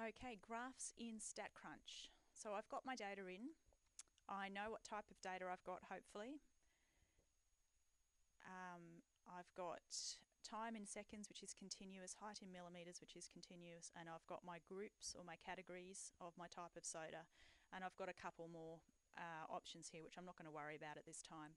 Okay, graphs in StatCrunch. So I've got my data in. I know what type of data I've got, hopefully. I've got time in seconds, which is continuous, height in millimeters, which is continuous, and I've got my groups or my categories of my type of soda. And I've got a couple more options here, which I'm not going to worry about at this time.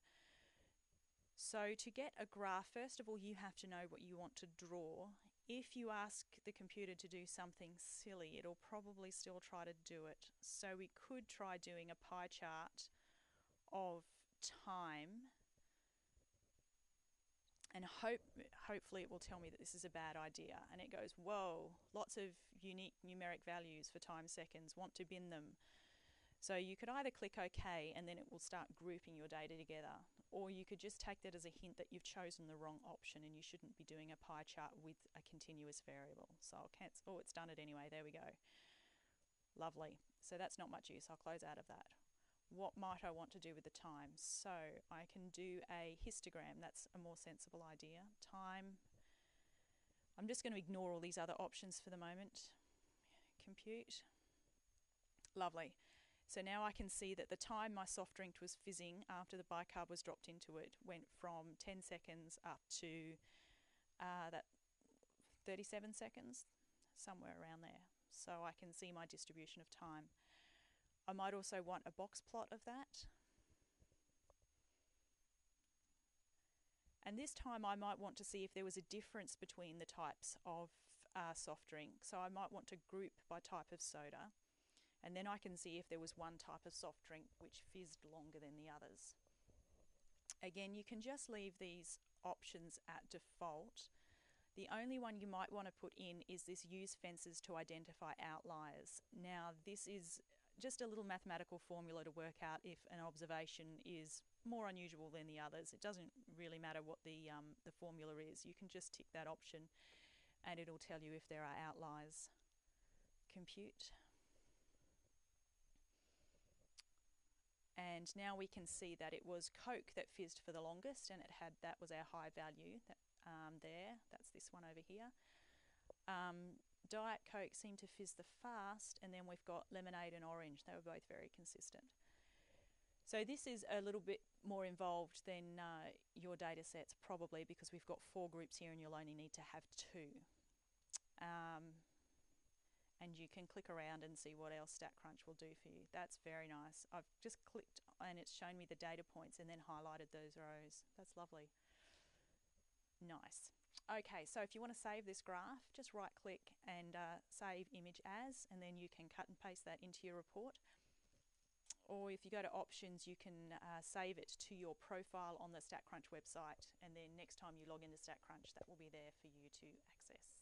So to get a graph, first of all, you have to know what you want to draw. If you ask the computer to do something silly, it'll probably still try to do it. So we could try doing a pie chart of time, and hopefully it will tell me that this is a bad idea. And it goes, whoa, lots of unique numeric values for time seconds, want to bin them. So you could either click OK and then it will start grouping your data together, or you could just take that as a hint that you've chosen the wrong option and you shouldn't be doing a pie chart with a continuous variable. So I'll cancel. Oh, it's done it anyway. There we go. Lovely. So that's not much use. I'll close out of that. What might I want to do with the time? So I can do a histogram. That's a more sensible idea. Time. I'm just going to ignore all these other options for the moment. Compute. Lovely. So now I can see that the time my soft drink was fizzing after the bicarb was dropped into it went from 10 seconds up to that 37 seconds, somewhere around there. So I can see my distribution of time. I might also want a box plot of that. And this time I might want to see if there was a difference between the types of soft drink. So I might want to group by type of soda. And then I can see if there was one type of soft drink which fizzed longer than the others. Again, you can just leave these options at default. The only one you might want to put in is this use fences to identify outliers. Now, this is just a little mathematical formula to work out if an observation is more unusual than the others. It doesn't really matter what the formula is. You can just tick that option and it'll tell you if there are outliers. Compute. And now we can see that it was Coke that fizzed for the longest, and that was our high value there. That's this one over here. Diet Coke seemed to fizz the fast, and then we've got lemonade and orange. They were both very consistent. So this is a little bit more involved than your data sets, probably, because we've got 4 groups here and you'll only need to have 2. And you can click around and see what else StatCrunch will do for you. That's very nice. I've just clicked and it's shown me the data points and then highlighted those rows. That's lovely. Nice. Okay, so if you want to save this graph, just right click and save image as, and then you can cut and paste that into your report. Or if you go to options, you can save it to your profile on the StatCrunch website, and then next time you log into StatCrunch, that will be there for you to access.